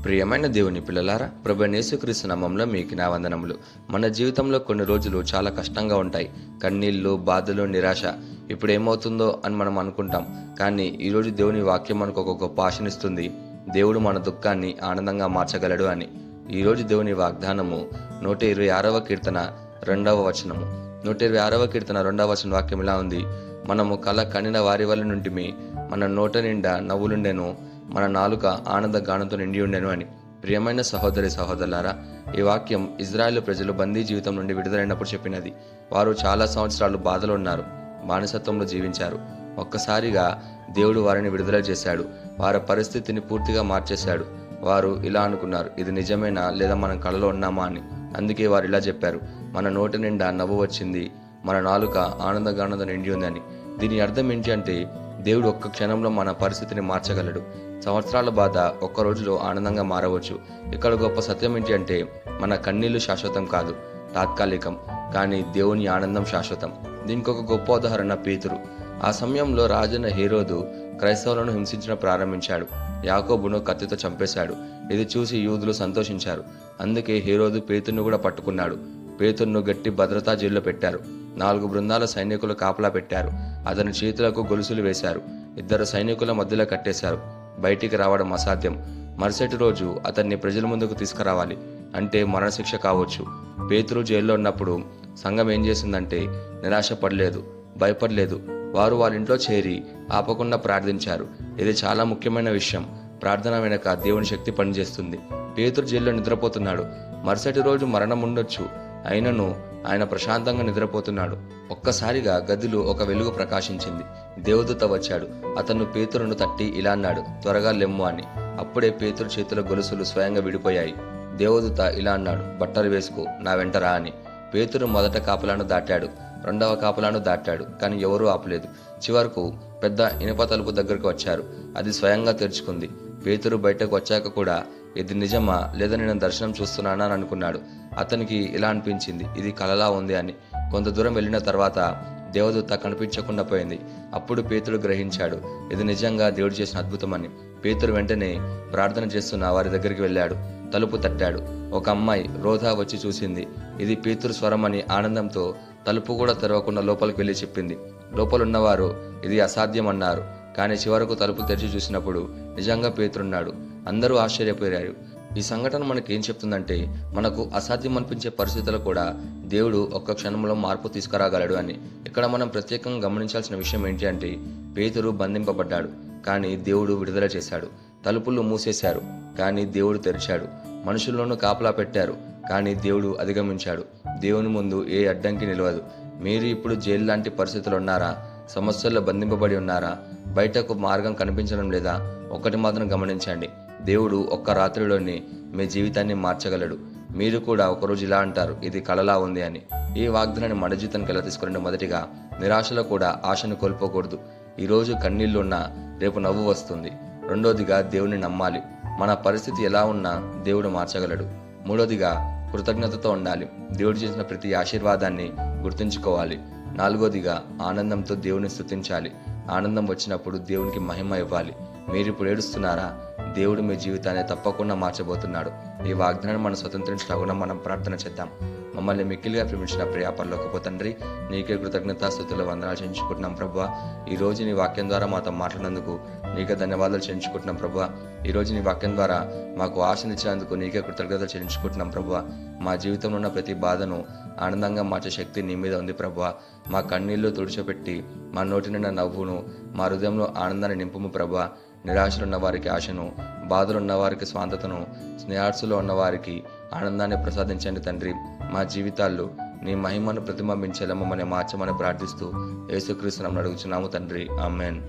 ప్రియమైన దేవుని పిల్లలారా, ప్రభువైన యేసుక్రీస్తు నామములో మీకు నా వందనములు. మన జీవితంలో కొన్ని రోజులు చాలా కష్టంగా ఉంటాయి. కన్నీళ్లు, బాధలు, నిరాశ. ఇప్పుడు ఏమవుతుందో అని మనం అనుకుంటాం. కానీ ఈరోజు దేవుని వాక్యం మనకు ఒక గొప్ప ఆశనిస్తుంది. దేవుడు మన దుఃఖాన్ని ఆనందంగా మార్చగలడు అని. ఈరోజు దేవుని వాగ్దానము 126వ కీర్తన 2వ వచనము. 126వ కీర్తన 2వ వచన వాక్యం ఇలా ఉంది: మనము కల కనిన వారి వల్ల నుండిమి, మన నోట నిండా నవ్వులుండెను, మన నాలుక ఆనంద గానంతో నిండి ఉండెను అని. ప్రియమైన సహోదరి సహోదరులారా, ఈ వాక్యం ఇజ్రాయెల్ ప్రజలు బందీ జీవితం నుండి విడుదలైనప్పుడు చెప్పినది. వారు చాలా సంవత్సరాలు బాధలో ఉన్నారు, బానిసత్వంలో జీవించారు. ఒక్కసారిగా దేవుడు వారిని విడుదల చేశాడు. వారి పరిస్థితిని పూర్తిగా మార్చేశాడు. వారు ఇలా అనుకున్నారు, ఇది నిజమేనా లేదా మనం కలలో ఉన్నామా అని. అందుకే వారు ఇలా చెప్పారు: మన నోటి నిండా నవ్వు వచ్చింది, మన నాలుక ఆనందగానంతో నిండి ఉంది అని. దీని అర్థం ఏంటి అంటే, దేవుడు ఒక్క క్షణంలో మన పరిస్థితిని మార్చగలడు. సంవత్సరాల బాధ ఒక్క రోజులో ఆనందంగా మారవచ్చు. ఇక్కడ గొప్ప సత్యం ఏంటి అంటే, మన కన్నీళ్లు శాశ్వతం కాదు, తాత్కాలికం. కానీ దేవుని ఆనందం శాశ్వతం. దీనికి ఒక గొప్ప ఉదాహరణ పేతురు. ఆ సమయంలో రాజైన హేరోదు క్రైస్తవులను హింసించడం ప్రారంభించాడు. యాకోబును కత్తితో చంపేశాడు. ఇది చూసి యూదులు సంతోషించారు. అందుకే హేరోదు పేతురును కూడా పట్టుకున్నాడు. పేతురును గట్టి భద్రతా జైల్లో పెట్టారు. 4 బృందాల సైనికులు కాపలా పెట్టారు. అతని చేతులకు గొలుసులు వేశారు. 2 సైనికుల మధ్యలో కట్టేశారు. బయటికి రావడం అసాధ్యం. మరుసటి రోజు అతన్ని ప్రజల ముందుకు తీసుకురావాలి, అంటే మరణశిక్ష కావచ్చు. పేతురు జైల్లో ఉన్నప్పుడు సంఘం ఏం చేసిందంటే, నిరాశపడలేదు, భయపడలేదు. వారు వాళ్ళ ఇంట్లో చేరి ఆపకుండా ప్రార్థించారు. ఇది చాలా ముఖ్యమైన విషయం. ప్రార్థన వెనక దేవుని శక్తి పనిచేస్తుంది. పేతురు జైల్లో నిద్రపోతున్నాడు. మరుసటి రోజు మరణం ఉండొచ్చు, అయినను ఆయన ప్రశాంతంగా నిద్రపోతున్నాడు. ఒక్కసారిగా గదిలో ఒక వెలుగు ప్రకాశించింది. దేవదూత వచ్చాడు. అతను పేతురును తట్టి ఇలా అన్నాడు: త్వరగా లెమ్ము అని. అప్పుడే పేతురు చేతుల గొలుసులు స్వయంగా విడిపోయాయి. దేవదూత ఇలా అన్నాడు: బట్టలు వేసుకో, నా వెంట రా అని. పేతురు మొదట కాపలాను దాటాడు, 2వ కాపలాను దాటాడు, కానీ ఎవరూ ఆపలేదు. చివరకు పెద్ద ఇనుప తలుపు దగ్గరకు వచ్చారు. అది స్వయంగా తెరుచుకుంది. పేతురు బయటకు వచ్చాక కూడా, ఇది నిజమా లేదా నేను దర్శనం చూస్తున్నానా అని అనుకున్నాడు. అతనికి ఇలా అనిపించింది, ఇది కలలా ఉంది అని. కొంత దూరం వెళ్ళిన తర్వాత దేవదూత కనిపించకుండా పోయింది. అప్పుడు పేతురు గ్రహించాడు, ఇది నిజంగా దేవుడు చేసిన అద్భుతమని. పేతురు వెంటనే ప్రార్థన చేస్తున్న వారి దగ్గరికి వెళ్ళాడు. తలుపు తట్టాడు. ఒక అమ్మాయి రోధా వచ్చి చూసింది. ఇది పేతురు స్వరం అని ఆనందంతో తలుపు కూడా తెరవకుండా లోపలికి వెళ్ళి చెప్పింది. లోపలున్నవారు ఇది అసాధ్యం అన్నారు. కానీ చివరకు తలుపు తెరిచి చూసినప్పుడు నిజంగా పేతురున్నాడు. అందరూ ఆశ్చర్యపోయారు. ఈ సంఘటన మనకి ఏం చెప్తుందంటే, మనకు అసాధ్యం అనిపించే పరిస్థితుల్లో కూడా దేవుడు ఒక్క క్షణంలో మార్పు తీసుకురాగలడు అని. ఇక్కడ మనం ప్రత్యేకంగా గమనించాల్సిన విషయం ఏంటి అంటే, పేతురు బంధింపబడ్డాడు, కానీ దేవుడు విడుదల చేశాడు. తలుపులు మూసేశారు, కానీ దేవుడు తెరిచాడు. మనుషుల్లోనూ కాపలా పెట్టారు, కానీ దేవుడు అధిగమించాడు. దేవుని ముందు ఏ అడ్డంకి నిలవదు. మీరు ఇప్పుడు జైలు లాంటి పరిస్థితులు ఉన్నారా? సమస్యల్లో బంధింపబడి ఉన్నారా? బయటకు మార్గం కనిపించడం లేదా? ఒకటి మాత్రం గమనించండి, దేవుడు ఒక్క రాత్రిలోనే మీ జీవితాన్ని మార్చగలడు. మీరు కూడా ఒకరోజు ఇలా అంటారు, ఇది కలలా ఉంది అని. ఈ వాగ్దానాన్ని మన జీవితానికి ఎలా తీసుకురండి? మొదటిగా, నిరాశలో కూడా ఆశను కోల్పోకూడదు. ఈరోజు కన్నీళ్లు ఉన్నా రేపు నవ్వు వస్తుంది. రెండోదిగా, దేవుని నమ్మాలి. మన పరిస్థితి ఎలా ఉన్నా దేవుడు మార్చగలడు. మూడోదిగా, కృతజ్ఞతతో ఉండాలి. దేవుడు చేసిన ప్రతి ఆశీర్వాదాన్ని గుర్తుంచుకోవాలి. నాలుగోదిగా, ఆనందంతో దేవుని స్తుతించాలి. ఆనందం వచ్చినప్పుడు దేవునికి మహిమ ఇవ్వాలి. మీరు ఇప్పుడు ఏడుస్తున్నారా? దేవుడు మీ జీవితాన్ని తప్పకుండా మార్చబోతున్నాడు. ఈ వాగ్దానాన్ని మనం స్వతంత్రించకుండా మనం ప్రార్థన చేద్దాం. మమ్మల్ని మిక్కిలిగా ప్రేమించిన ప్రియ పరలోకపు తండ్రి, నీకే కృతజ్ఞతాస్తుతులు వందనాలు చెల్లించుకుంటున్నాం ప్రభువా. ఈ రోజు నీ వాక్యం ద్వారా మాతో మాట్లాడినందుకు నీకే ధన్యవాదాలు చెల్లించుకుంటున్నాం ప్రభువా. ఈ రోజు నీ వాక్యం ద్వారా మాకు ఆశనిచ్చినందుకు నీకే కృతజ్ఞతలు చెల్లించుకుంటున్నాం ప్రభువా. మా జీవితంలో ఉన్న ప్రతి బాధను ఆనందంగా మార్చే శక్తి నీ మీద ఉంది ప్రభువా. మా కన్నీళ్లు తుడిచిపెట్టి మా నోటి నిండా నవ్వును, మా హృదయంలో ఆనందాన్ని నింపుము ప్రభువా. నిరాశలు ఉన్న వారికి ఆశను, బాధలు ఉన్న వారికి స్వాంతతను, స్నేహార్సులో ఉన్న వారికి ఆనందాన్ని ప్రసాదించండి తండ్రి. మా జీవితాల్లో నీ మహిమను ప్రతిబింబించేలా మమ్మల్ని మార్చమని ప్రార్థిస్తూ యేసుక్రీస్తు నామమున అడుగుచున్నాము తండ్రి. ఆమేన్.